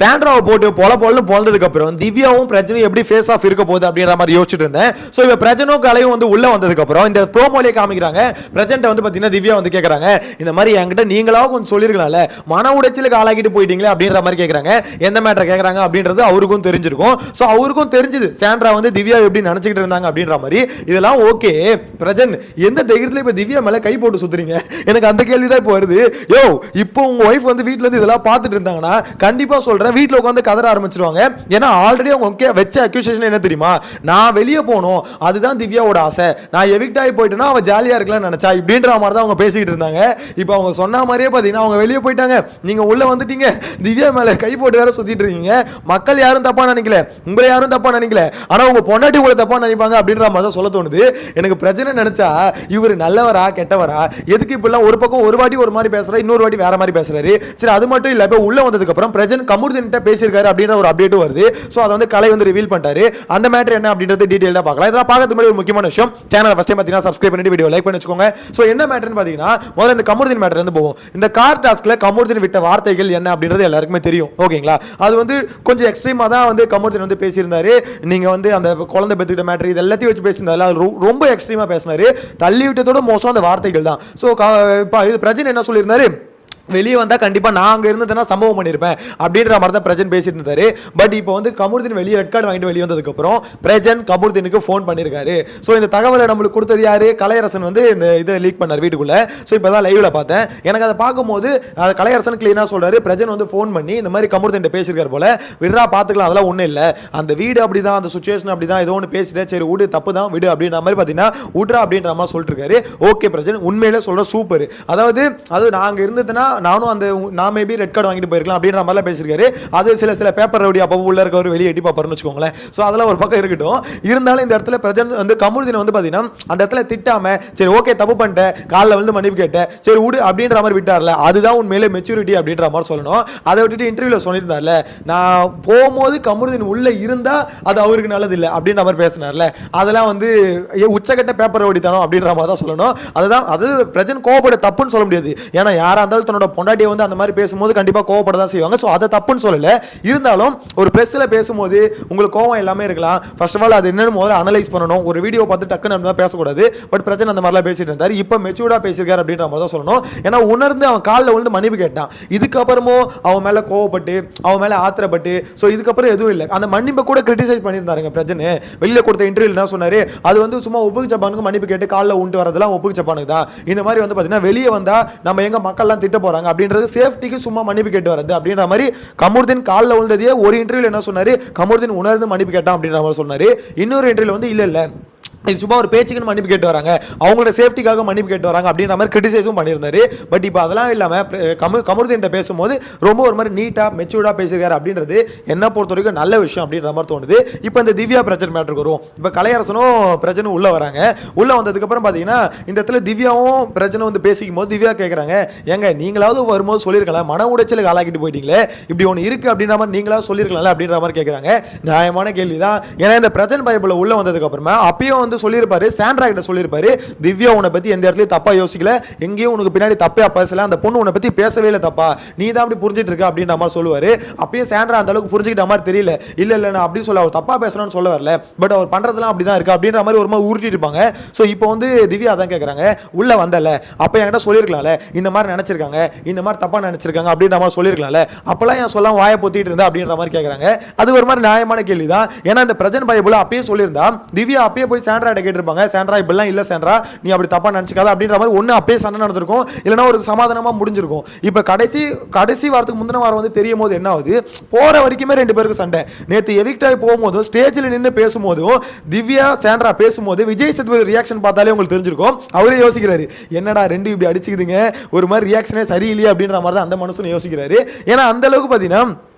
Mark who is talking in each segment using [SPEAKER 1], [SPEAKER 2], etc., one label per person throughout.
[SPEAKER 1] சாண்ட்ராவை போட்டு பொலன்னு போனதுக்கு அப்புறம் திவ்யாவும் பிரஜனும் எப்படி ஃபேஸ் ஆஃப் இருக்க போகுது அப்படின்ற மாதிரி யோசிச்சுட்டு இருந்தேன். ஸோ இப்போ பிரஜனும் கலையும் வந்து உள்ள வந்ததுக்கு அப்புறம் இந்த ப்ரோமோலே காமிக்கிறாங்க. பிரஜன்ட்ட வந்து பார்த்தீங்கன்னா திவ்யா வந்து கேட்குறாங்க, இந்த மாதிரி என்கிட்ட நீங்களாவும் கொஞ்சம் சொல்லிருக்கலாம்ல, மன உடைச்சலுக்கு ஆளாக்கிட்டு போயிட்டீங்களே அப்படின்ற மாதிரி கேட்குறாங்க. எந்த மேட்டர் கேட்குறாங்க அப்படின்றது அவருக்கும் தெரிஞ்சிருக்கும். ஸோ அவருக்கும் தெரிஞ்சுது சாண்ட்ரா வந்து திவ்யா எப்படி நினச்சிக்கிட்டு இருந்தாங்க அப்படின்ற மாதிரி. இதெல்லாம் ஓகே பிரஜன், எந்த தைரியத்தில் இப்போ திவ்யா மேலே கை போட்டு சுத்துறீங்க? எனக்கு அந்த கேள்வி தான் இப்போ வருது. யோ, இப்போ உங்க ஒய்ஃப் வந்து வீட்டில் இருந்து இதெல்லாம் பார்த்துட்டு இருந்தாங்கன்னா கண்டிப்பாக சொல்றேன், வீட்டில் உட்காந்து கதற ஆரம்பிச்சிருவாங்க. ஏன்னா ஆல்ரெடி அவங்க வச்ச அக்யூசேஷன் என்ன தெரியுமா, நான் வெளியே போகணும், அதுதான் திவ்யாவோட ஆசை, நான் எவிக்ட் ஆகி போயிட்டேன்னா அவன் ஜாலியாக இருக்கலாம்னு நினைச்சா, இப்படின்ற மாதிரி தான் அவங்க பேசிக்கிட்டு இருந்தாங்க. இப்போ அவங்க சொன்ன மாதிரியே பார்த்தீங்கன்னா அவங்க வெளியே போயிட்டாங்க, நீங்க உள்ள வந்துட்டீங்க, திவ்யா மேல கை போட்டு வேற சுத்திட்டு இருக்கீங்க. மக்கள் யாரும் தப்பா நினைக்கல, உங்களை யாரும் தப்பா நினைக்கல, ஆனா உங்க பொண்டாட்டி உங்களை தப்பா நினைப்பாங்க அப்படின்ற மாதிரி தான் சொல்ல தோணுது. எனக்கு பிரச்சனை நினைச்சா இவர் நல்லவரா கெட்டவரா, எதுக்கு இப்பெல்லாம் ஒரு பக்கம் ஒரு வாட்டி ஒரு மாதிரி பேசுறாரு, இன்னொரு வாட்டி வேற மாதிரி பேசுறாரு. சரி, அது மட்டும் இல்ல, இப்போ உள்ள வந்ததுக்கு அப்புறம் பிரஜன் கமுர்தீன் பேசியிருக்காரு அப்படின்ற ஒரு அப்டேட்டும் வருது. ஸோ அதை வந்து கலை வந்து ரிவீல் பண்ணிட்டாரு. அந்த மேட்டர் என்ன அப்படின்றது டீடைலா பார்க்கலாம். இதெல்லாம் பார்க்கறதுக்கு முன்னாடி ஒரு முக்கியமான விஷயம், சேனலை ஃபர்ஸ்ட் டைம் பார்த்தீங்கன்னா சப்ஸ்கிரைப் பண்ணிட்டு வீடியோ லைக் பண்ணி வச்சுக்கோங்க. ஸோ என்ன மேட்டர்னு பார்த்தீங்கன்னா, முதல்ல இந்த கமுர்தீன் மேட்டர் வந்து போவோம். இந்த கார் டாஸ்க்ல கமுர்தீன் விட்ட வார்த்தைகள் என்ன அப்படின்றது எல்லாருக்குமே தெரியும், ஓகேங்களா? அது வந்து கொஞ்சம் எக்ஸ்ட்ரீமா தான் வந்து கமுர்தீன் வந்து பேசியிருந்தாரு. நீங்க வந்து அந்த குழந்தை பெற்றுக்கிட்ட மேட்டர் இது எல்லாத்தையும் வச்சு பேசியிருந்தாரு, ரொம்ப எக்ஸ்ட்ரீமா பேசினாரு. தள்ளி விட்டதோட மோசம் அந்த வார்த்தைகள் தான். ஸோ இப்போ இது பிரச்சனை என்ன சொல்லியிருந்தாரு, வெளியே வந்தால் கண்டிப்பாக நான் அங்கே இருந்ததுன்னா சம்பவம் பண்ணியிருப்பேன் அப்படின்ற மாதிரி தான் பிரஜன் பேசிட்டு இருந்தாரு. பட் இப்போ வந்து கமுர்தீன் வெளியே ரெட் கார்டு வாங்கிட்டு வெளியே வந்ததுக்கப்புறம் பிரஜன் கமுர்தீனுக்கு ஃபோன் பண்ணியிருக்காரு. ஸோ இந்த தகவலை நம்மளுக்கு கொடுத்தது யாரு, கலையரசன் வந்து இந்த இதை லீக் பண்ணார் வீட்டுக்குள்ளே. ஸோ இப்போ தான் லைவில் பார்த்தேன். எனக்கு அதை பார்க்கும்போது கலையரசன் கிளீனாக சொல்கிறாரு, பிரஜன் வந்து ஃபோன் பண்ணி இந்த மாதிரி கமுர்தீன் பேசியிருக்காரு போல, விட்ரா பார்த்துக்கலாம், அதெல்லாம் ஒன்றும் இல்லை, அந்த வீடு அப்படி தான், அந்த சுச்சுவேஷன் அப்படி தான், ஏதோ ஒன்று பேசிட்டேன், சரி விடு, தப்பு தான் விடு அப்படின்ற மாதிரி பார்த்தீங்கன்னா விட்ரா அப்படின்ற மாதிரி சொல்லிட்டு இருக்காரு. ஓகே பிரஜன், உண்மையிலே சொல்கிற சூப்பர். அதாவது நான் அங்கே இருந்ததுன்னா நானும் அந்த நான் மேபி ரெட் கார்டு வாங்கிட்டு போயிருக்கலாம் அப்படின்ற மாதிரிலாம் பேசியிருக்காரு. அது சில பேப்பர் ரவுடி அப்போ உள்ள இருக்கவர் வெளியே எட்டி பார்ப்பாருன்னு வச்சுக்கோங்களேன். ஸோ அதெல்லாம் ஒரு பக்கம் இருக்கட்டும். இருந்தாலும் இந்த இடத்துல பிரஜன் வந்து கமுர்தீன் வந்து பார்த்தீங்கன்னா அந்த இடத்துல திட்டாம, சரி ஓகே தப்பு பண்ணிட்டேன், காலில் வந்து மன்னிப்பு கேட்டேன், சரி விடு அப்படின்ற மாதிரி விட்டார்ல, அதுதான் உண்மையிலே மெச்சூரிட்டி அப்படின்ற மாதிரி சொல்லணும். அதை விட்டுட்டு இன்டர்வியூல சொல்லியிருந்தார்ல, நான் போகும்போது கமுர்தீன் உள்ள இருந்தா அது அவருக்கு நல்லது இல்லை அப்படின்ற மாதிரி பேசினார்ல, அதெல்லாம் வந்து உச்சகட்ட பேப்பர் ரவுடி தனம் அப்படின்ற மாதிரி தான் சொல்லணும். அதுதான் அது பிரஜன் கோவப்பட தப்புன்னு சொல்ல முடியாது. ஏன்னா யாரா இருந்தாலும் தன்னோட பொண்டாட்டி வந்து அந்த மாதிரி பேசும்போது கண்டிப்பா கோவப்பட தான் செய்வாங்க. சோ அதை தப்புன்னு சொல்லல. இருந்தாலும் ஒரு பிரஸ்ல பேசும்போது உங்களுக்கு கோவம் எல்லாமே இருக்கலாம். ஃபர்ஸ்ட் ஆஃப் ஆல் அது என்னன்னு முதல்ல அனலைஸ் பண்ணணும். ஒரு வீடியோ பார்த்து டக்குன்னு நம்ம பேசக்கூடாது. பட் பிரச்சனை அந்த மாதிரிலாம் பேசிட்டு இருந்தாரு. இப்போ மெச்சூர்டா பேசியிருக்காரு அப்படின்ற மாதிரி தான் சொல்லணும். ஏன்னா உணர்ந்து அவன் காலில் விழுந்து மன்னிப்பு கேட்டான். இதுக்கப்புறமும் அவன் மேல கோவப்பட்டு அவன் மேல ஆத்திரப்பட்டு ஸோ இதுக்கப்புறம் எதுவும் இல்லை. அந்த மன்னிப்பை கூட கிரிட்டிசைஸ் பண்ணியிருந்தாருங்க பிரச்சனை. வெளியில கொடுத்த இன்டர்வியூ என்ன சொன்னாரு, அது வந்து சும்மா ஒப்புக்கு சப்பானுக்கு மன்னிப்பு கேட்டு காலில் உண்டு வரதெல்லாம் ஒப்புக்கு சப்பானுக்கு தான். இந்த மாதிரி வந்து பார்த்தீங்கன்னா வெளியே வந்தா நம்ம எங்க மக்கள்லாம் திட்ட போறாங்க அப்படின்றது சேஃப்டிக்கு சும்மா மன்னிப்பு கேட்டு வரது அப்படின்ற மாதிரி கமுர்தீன் காலில் விழுந்ததே ஒரு இன்டர்வியூல என்ன சொன்னாரு, கமுர்தீன் உணர்ந்து மன்னிப்பு கேட்டான் அப்படின்ற மாதிரி சொன்னாரு. இன்னொரு இன்டர்வியூல வந்து இல்ல இது சும்மா ஒரு பேச்சுக்குன்னு மன்னிப்பு கேட்டு வராங்க, அவங்களோட சேஃப்டிக்காக மன்னிப்பு கேட்டு வராங்க அப்படின்ற மாதிரி கிரிட்டிசைஸும் பண்ணியிருந்தாரு. பட் இப்போ அதெல்லாம் இல்லாமல் கமுர்தீன் பேசும்போது ரொம்ப ஒரு மாதிரி நீட்டாக மெச்சூர்டாக பேசியிருக்காரு அப்படின்றது என்ன பொறுத்த வரைக்கும் நல்ல விஷயம் அப்படின்ற மாதிரி தோணுது. இப்போ இந்த திவ்யா பிரச்சனை மேட்டருக்கு வரும். இப்போ கலையரசனும் பிரச்சனை உள்ள வராங்க. உள்ள வந்ததுக்கப்புறம் பார்த்தீங்கன்னா இந்த இடத்துல திவ்யாவும் பிரச்சனை வந்து பேசிக்கும் போது திவ்யா கேட்குறாங்க, ஏங்க நீங்களாவது வரும்போது சொல்லியிருக்கலாம், மன உடைச்சலுக்கு ஆளாக்கிட்டு போயிட்டீங்களே, இப்படி ஒன்று இருக்குது அப்படின்ற மாதிரி நீங்களாவது சொல்லியிருக்கலாம்ல அப்படின்ற மாதிரி கேட்குறாங்க. நியாயமான கேள்வி தான். ஏன்னா இந்த பிரச்சனை பைபிள் உள்ள வந்ததுக்கப்புறமா அப்பயும் வந்து சொல்லியிருப்பாரு, சாண்ட்ரா கிட்ட சொல்லியிருப்பாரு, திவ்யா உன்னை பத்தி எந்த இடத்துலயும் தப்பா யோசிக்கல, எங்கேயும் உனக்கு பின்னாடி தப்பா பேசல, அந்த பொண்ணு உன்னை பத்தி பேசவே இல்லை தப்பா, நீ தான் அப்படி புரிஞ்சிட்டு இருக்க அப்படின்ற மாதிரி சொல்லுவாரு. அப்பயே சாண்ட்ரா அந்த அளவுக்கு புரிஞ்சுக்கிட்ட மாதிரி தெரியல. இல்ல நான் அப்படி சொல்ல, அவர் தப்பா பேசணும்னு சொல்ல வரல, பட் அவர் பண்றதெல்லாம் அப்படிதான் இருக்கு அப்படின்ற மாதிரி ஒரு மாதிரி உருட்டிட்டு இருப்பாங்க. ஸோ இப்போ வந்து திவ்யா தான் கேட்கறாங்க, உள்ள வந்தல அப்ப என்கிட்ட சொல்லியிருக்கலாம்ல, இந்த மாதிரி நினைச்சிருக்காங்க, இந்த மாதிரி தப்பா நினைச்சிருக்காங்க அப்படின்ற மாதிரி சொல்லியிருக்கலாம்ல, அப்பெல்லாம் என் சொல்லாம வாயை பொத்திட்டு இருந்தா அப்படின்ற மாதிரி கேட்கறாங்க. அது ஒரு மாதிரி நியாயமான கேள்விதான். ஏன்னா இந்த பிரச்சனை பைபிள் அப்பயே சொல்லியிருந்தா திவ்யா அப்பயே போய் சாண்ட்ரா கேட்டிருப்பாங்க, சாண்ட்ரா இப்படிலாம் இல்ல சாண்ட்ரா, நீ அப்படி தப்பா நினைச்சுக்காத அப்படின்ற மாதிரி ஒண்ணு அப்பயே சண்டை நடந்திருக்கும், இல்லனா ஒரு சமாதானமா முடிஞ்சிருக்கும். இப்ப கடைசி வாரத்துக்கு முந்தின வாரம் வந்து தெரியும் போது என்ன ஆகுது, போற வரைக்குமே ரெண்டு பேருக்கு சண்டை. நேத்து எவிக்ட் ஆகி போகும்போது ஸ்டேஜில் நின்று பேசும்போதும் திவ்யா சாண்ட்ரா பேசும்போது விஜய் சேதுபதி ரியாக்ஷன் பார்த்தாலே உங்களுக்கு தெரிஞ்சிருக்கும். அவரே யோசிக்கிறாரு, என்னடா ரெண்டு இப்படி அடிச்சுக்குதுங்க, ஒரு மாதிரி ரியாக்ஷனே சரியில்லையே அப்படின்ற மாதிரி தான் அந்த மனுஷன் யோசிக்கிறாரு. ஏன்னா அந்த அளவுக்கு பாத்தீங்கன்னா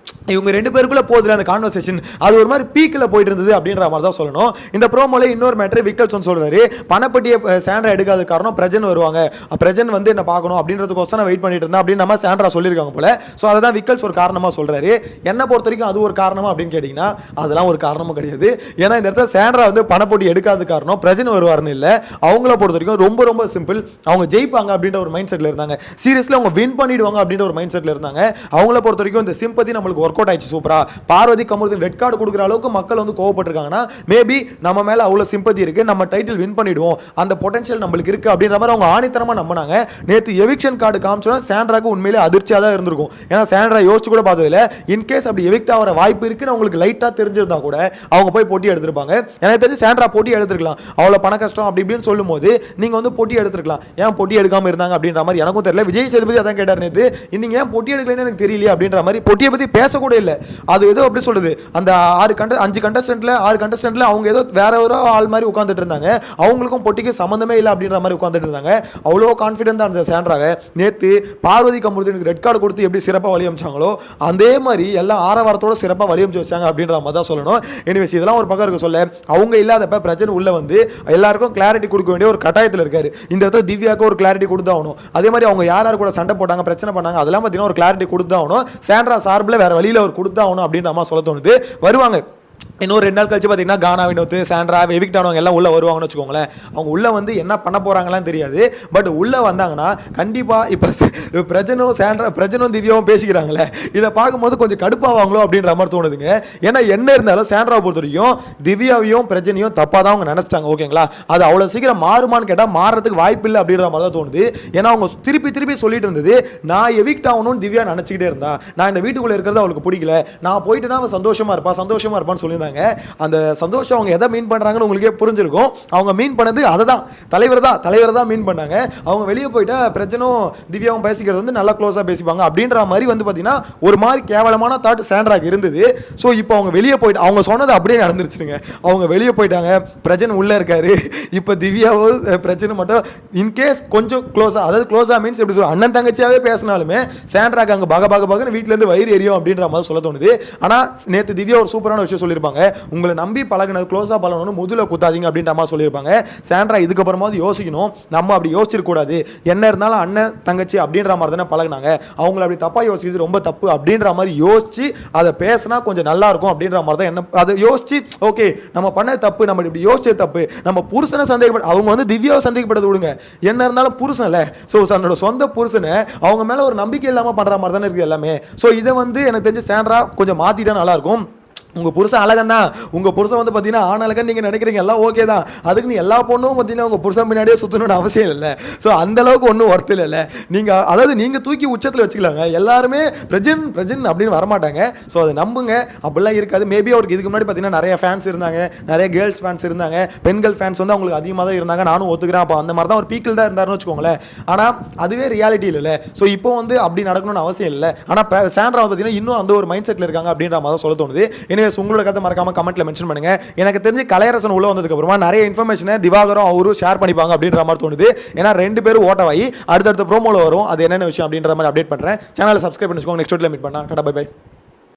[SPEAKER 1] இவங்க ரெண்டு பேருக்குள்ள போதுல அந்த கான்வர்சேஷன் அது ஒரு மாதிரி பீக்ல போயிட்டு இருந்தது அப்படின்ற மாதிரி தான் சொல்லணும். இந்த ப்ரோமோல இன்னொரு மேட்டர் விக்கல்சன் சொல்றாரு, பணப்பட்டியை சாண்ட்ரா எடுக்காத காரணம் பிரஜன் வருவாங்க, பிரஜன் வந்து என்ன பார்க்கணும் அப்படின்றதுக்கோசரம் வெயிட் பண்ணிட்டு இருந்தா அப்படின்னு நம்ம சாண்ட்ரா சொல்லியிருக்காங்க போல. ஸோ அதை தான் விக்கல்ஸ் ஒரு காரணமா சொல்றாரு. என்ன பொறுத்த வரைக்கும் அது ஒரு காரணமா அப்படின்னு கேட்டீங்கன்னா அதெல்லாம் ஒரு காரணமும் கிடையாது. ஏன்னா இந்த இடத்துல சாண்ட்ரா வந்து பணப்பட்டி எடுக்காத காரணம் பிரஜன் வருவாருன்னு இல்லை. அவங்கள பொறுத்த வரைக்கும் ரொம்ப ரொம்ப சிம்பிள், அவங்க ஜெயிப்பாங்க அப்படின்ற ஒரு மைண்ட் செட்ல இருந்தாங்க. சீரியஸ்லி அவங்க வின் பண்ணிடுவாங்க அப்படின்ற ஒரு மைண்ட் செட்ல இருந்தாங்க. அவங்கள பொறுத்த வரைக்கும் இந்த சிம்பத்தி நம்ம நம்மளுக்கு ஒர்க் அவுட் ஆயிடுச்சு சூப்பரா, பார்வதி கமருதீன் ரெட் கார்டு கொடுக்குற அளவுக்கு மக்கள் வந்து கோவப்பட்டிருக்காங்கன்னா மேபி நம்ம மேல அவ்வளவு சிம்பத்தி இருக்கு, நம்ம டைட்டில் வின் பண்ணிடுவோம், அந்த பொட்டன்ஷியல் நம்மளுக்கு இருக்கு அப்படின்ற மாதிரி அவங்க ஆணித்தரமா நம்பினாங்க. நேத்து எவிக்ஷன் கார்டு காமிச்சோன்னா சாண்ட்ராக்கு உண்மையிலே அதிர்ச்சியா தான் இருந்திருக்கும். ஏன்னா சாண்ட்ரா யோசிச்சு கூட பார்த்ததில்ல. இன்கேஸ் அப்படி எவிக்ட் ஆகிற வாய்ப்பு இருக்குன்னு அவங்களுக்கு லைட்டா தெரிஞ்சிருந்தா கூட அவங்க போய் போட்டி எடுத்திருப்பாங்க. எனக்கு தெரிஞ்சு சாண்ட்ரா போட்டி எடுத்துருக்கலாம், அவ்வளோ பண கஷ்டம் அப்படி இப்படின்னு சொல்லும் போது நீங்க வந்து போட்டி எடுத்துருக்கலாம், ஏன் போட்டி எடுக்காம இருந்தாங்க அப்படின்ற மாதிரி எனக்கும் தெரியல. விஜய் சேதுபதி அதான் கேட்டார் நேத்து, நீங்க ஏன் போட்டி எடுக்கலன்னு எனக்கு தெரியலையே அப்படின்ற மாதிரி. போட்டியை பத்தி பேசக்கூட இல்லை. அது ஏதோ அப்படி சொல்லுது, அந்த 5 கண்டஸ்டன்ட்ல அவங்க ஏதோ வேற ஒரு ஆள் மாதிரி உட்காந்துட்டு இருந்தாங்க, அவங்களுக்கும் போட்டிக்கு சம்பந்தமே இல்லை அப்படின்ற மாதிரி உட்காந்துட்டு இருந்தாங்க. அவ்வளோ கான்ஃபிடென்ட் தான் சாண்ட்ராக. நேத்து பார்வதி கமருதீனுக்கு ரெட் கார்டு கொடுத்து எப்படி சிறப்பாக வழி அமைச்சாங்களோ அதே மாதிரி எல்லாம் ஆரவாரத்தோட சிறப்பாக வழி அமைச்சு வச்சாங்க அப்படின்ற மாதிரி தான் சொல்லணும். எனிவேஸ் இதெல்லாம் ஒரு பக்கம் இருக்க சொல்ல, அவங்க இல்லாதப்ப பிரச்சனை உள்ள வந்து எல்லாருக்கும் கிளாரிட்டி கொடுக்க வேண்டிய ஒரு கட்டாயத்தில் இருக்காரு. இந்த இடத்துல திவ்யாவுக்கு ஒரு கிளாரிட்டி கொடுத்தாகணும். அதே மாதிரி அவங்க யார் கூட சண்டை போட்டாங்க, பிரச்சனை பண்ணாங்க, அதெல்லாம் பார்த்தீங்கன்னா ஒரு கிளாரிட்டி கொடுத்தாகணும். சாண்ட்ரா சார்பில் வேற வழியில் அவர் கொடுத்தாகணும் அப்படின்ற மாதிரி சொல்ல தோணுது. வருவாங்க இன்னொரு 2 நாள் கழிச்சு பார்த்தீங்கன்னா கானா வினோத், சாண்ட்ரா, எவிக்ட் ஆனவங்க எல்லாம் உள்ள வருவாங்கன்னு வச்சுக்கோங்களேன். அவங்க உள்ள வந்து என்ன பண்ண போறாங்களான்னு தெரியாது. பட் உள்ள வந்தாங்கன்னா கண்டிப்பா இப்போ பிரஜனும் திவ்யாவும் பேசிக்கிறாங்களே, இதை பார்க்கும்போது கொஞ்சம் கடுப்பாவாங்களோ அப்படின்ற மாதிரி தோணுதுங்க. ஏன்னா என்ன இருந்தாலும் சாண்ட்ராவை பொறுத்த வரைக்கும் திவ்யாவையும் பிரஜனையும் தப்பாக தான் அவங்க நினைச்சிட்டாங்க. ஓகேங்களா, அது அவ்வளோ சீக்கிரம் மாறுமான்னு கேட்டால் மாறதுக்கு வாய்ப்பு இல்லை அப்படின்ற மாதிரி தான் தோணுது. ஏன்னா அவங்க திருப்பி சொல்லிட்டு இருந்தது, நான் எவிக்ட் ஆகணும்னு திவ்யா நினைச்சிக்கிட்டே இருந்தா, நான் இந்த வீட்டுக்குள்ள இருக்கிறது அவளுக்கு பிடிக்கல, நான் போயிட்டு தான் அவன் சந்தோஷமா இருப்பான்னு சொல்லியிருந்தாங்க. அந்த சந்தோஷம் அவங்க எதை மீன் பண்றாங்கன்னு உங்களுக்கே புரிஞ்சிருக்கும். அவங்க மீன் பண்ணது அதுதான், தலைவர் தான் மீன் பண்ணாங்க. அவங்க வெளியே போயிட்டா பிரச்சனும் திவ்யாவும் பேசிக்கிறது வந்து நல்லா க்ளோஸா பேசிப்பாங்க அப்படின்ற மாதிரி வந்து பாத்தீங்கன்னா ஒரு மாதிரி கேவலமான தாட் சாண்ட்ராக்கு இருந்தது. ஸோ இப்போ அவங்க வெளியே போயிட்டு அவங்க சொன்னது அப்படியே நடந்துருச்சுங்க. அவங்க வெளியே போயிட்டாங்க, பிரச்சனை உள்ள இருக்காரு. இப்போ திவ்யாவோ பிரச்சனை மட்டும் இன்கேஸ் கொஞ்சம் க்ளோஸா, அதாவது க்ளோஸா மீன்ஸ் எப்படி சொல்ல, அண்ணன் தங்கச்சியாவே பேசினாலுமே சாண்ட்ராக்கு அங்கே பகன்னு வீட்டுல இருந்து வயிறு எரியும் அப்படின்ற மாதிரி சொல்ல தோணுது. ஆனா நேற்று திவ்யா ஒரு சூப்பரான விஷயம் சொல்லியிருப்பாங்க, உங்களை நம்பி பழகினது க்ளோஸா பழகணும், முதுல குத்தாதீங்க அப்படின்ற மாதிரி சொல்லியிருப்பாங்க. சாண்ட்ரா இதுக்கப்புறமாவது யோசிக்கணும், நம்ம அப்படி யோசிச்சிருக்க கூடாது, என்ன இருந்தாலும் அண்ணன் தங்கச்சி அப்படின்ற மாதிரி தானே பழகினாங்க, அவங்களை அப்படி தப்பா யோசிக்கிறது ரொம்ப தப்பு அப்படின்ற மாதிரி யோசிச்சு அதை பேசினா கொஞ்சம் நல்லா இருக்கும் அப்படின்ற மாதிரி தான். என்ன அதை யோசிச்சு ஓகே நம்ம பண்ண தப்பு, நம்ம இப்படி யோசிச்ச தப்பு, நம்ம புருஷனை சந்தேகப்பட, அவங்க வந்து திவ்யாவை சந்தேகப்படுறது விடுங்க, என்ன இருந்தாலும் புருஷன்ல, ஸோ தன்னோட சொந்த புருஷனை அவங்க மேல ஒரு நம்பிக்கை இல்லாம பண்ற மாதிரி தானே இருக்குது எல்லாமே. ஸோ இதை வந்து எனக்கு தெரிஞ்சு சாண்ட்ரா கொஞ்சம் மாத்திட்டா நல்லா இருக்கும். உங்கள் புருஷன் அழகன் தான், உங்கள் புருஷன் வந்து பார்த்தீங்கன்னா ஆணழகன் நீங்கள் நினைக்கிறீங்க, எல்லாம் ஓகே தான், அதுக்கு நீ எல்லா பொண்ணும் பார்த்தீங்கன்னா உங்கள் புருஷன் பின்னாடியே சுற்றணும்னு அவசியம் இல்லை. ஸோ அந்தளவுக்கு ஒன்றும் ஒர்த்து இல்லை. நீங்கள் அதாவது நீங்கள் தூக்கி உச்சத்தில் வச்சுக்கலாங்க, எல்லாருமே பிரஜன் அப்படின்னு வரமாட்டாங்க. ஸோ அதை நம்புங்க, அப்படிலாம் இருக்காது. மேபி அவருக்கு இதுக்கு முன்னாடி பார்த்தீங்கன்னா நிறைய ஃபேன்ஸ் இருந்தாங்க, நிறைய கேர்ள்ஸ் ஃபேன்ஸ் இருந்தாங்க, பெண்கள் ஃபேன்ஸ் வந்து அவங்களுக்கு அதிகமாக தான் இருந்தாங்க, நானும் ஒத்துக்கிறேன். அப்போ அந்த மாதிரி தான் ஒரு பீக்கில் தான் இருந்தாருன்னு வச்சுக்கோங்களேன். ஆனால் அதுவே ரியாலிட்டி இல்லை. ஸோ இப்போ வந்து அப்படி நடக்கணும்னு அவசியம் இல்லை. ஆனால் சாண்ட்ரா பார்த்தீங்கன்னா இன்னும் அந்த ஒரு மைண்ட் செட்டில் இருக்காங்க அப்படின்ற மாதிரி சொல்ல தோணுது. உங்களோட கருத்தை மறக்காம கமெண்ட்ல மென்ஷன் பண்ணுங்க. எனக்கு தெரிஞ்சு கலையரசன் உள்ள வந்ததுக்கு அப்புறமா நிறைய இன்ஃபர்மேஷனை திவாகரும் அவரும் ஷேர் பண்ணிப்பாங்க அப்படின்ற மாதிரி தோணுது. ஏன்னா 2 பேரும் ஓட்டவாயி அடுத்தடுத்த ப்ரோமோல வரும், அது என்னென்ன விஷயம் அப்படின்ற மாதிரி அப்டேட் பண்றேன். சேனலை சப்ஸ்கிரைப் பண்ணிக்கோங்க. நெக்ஸ்ட் வீடியோல மீட் பண்ணலாம். Tata bye by.